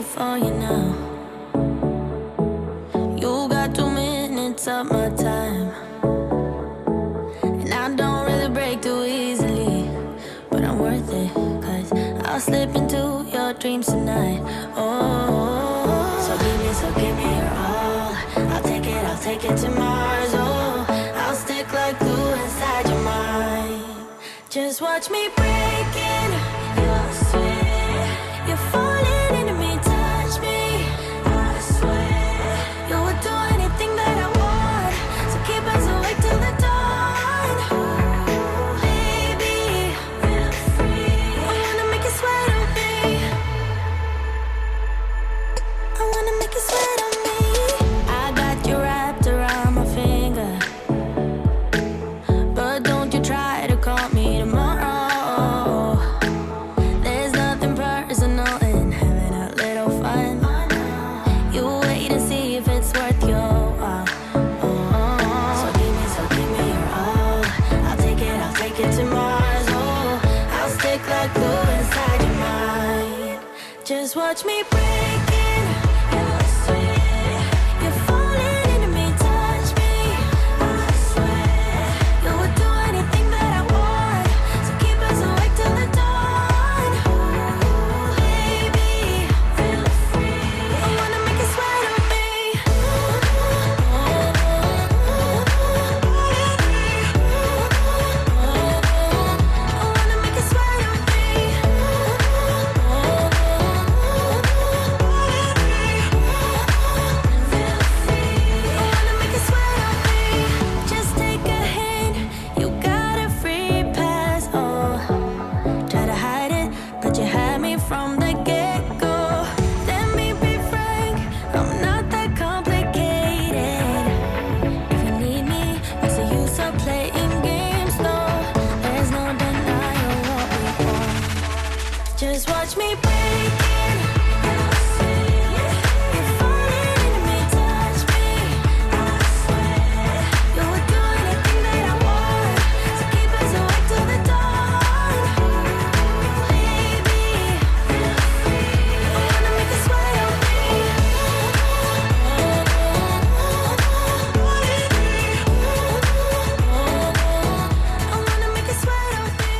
for you now. You got 2 minutes of my time, and I don't really break too easily, but I'm worth it, 'cause I'll slip into your dreams tonight. Oh, so give me your all. I'll take it to Mars. Oh, I'll stick like glue inside your mind. Just watch me breaking your sweat. You're falling into me, touch me. I swear you would do anything that I want, so keep us awake till the dawn. Baby, feel free. I wanna make you sweat on me. I wanna make you sweat on me. I got you wrapped around my finger, but don't you try to call me tomorrow. There's nothing personal in having a little fun. You wait and see if it's worth your while. So give me your all. I'll take it to Mars. Oh, I'll stick like glue inside your mind. Just watch me breaking your sweat. You're falling into me, touch me. I swear you would do anything that I want, so keep us awake till the dawn. Baby, feel free. I wanna make you sweat on me. I wanna make you sweat on me. Feel free. I wanna make you sweat on me. Just take a hint, you got a free pass. Oh, try to hide it, but you had me from the get-go. Let me be frank, I'm not that complicated. If you need me, what's the use of playing games though? There's no denying what we want. Just watch me breaking your sweat. You're falling into me, touch me. I swear you would do anything that I want, so keep us awake till the dawn. Baby, feel free. I wanna make you sweat on me. I wanna make you sweat on me.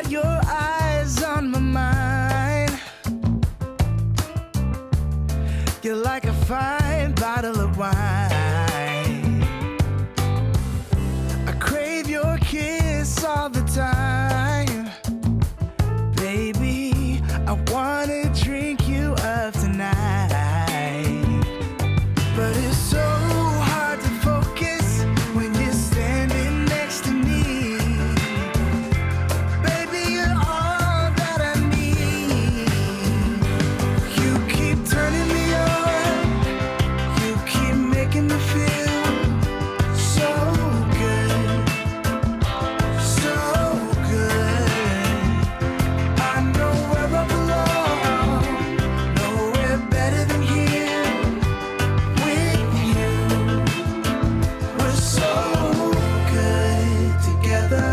your eyes on my mind. You're like a fine bottle of wine. I crave your kiss all the time. Baby, I wanna drink you up tonight. But it's so hard to focus when you're standing next to me. Baby, you're all that I need. You keep turning me on. You keep making me feel so good. So good. I know where I belong. Nowhere better than here with you. We're so good together.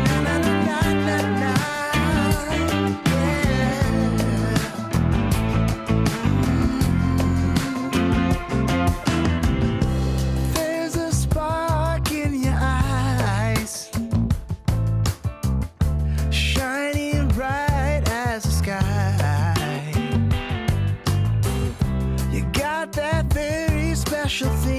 Na na na na na, yeah. There's a spark in your eyes, shining bright as the sky. You got that very special thing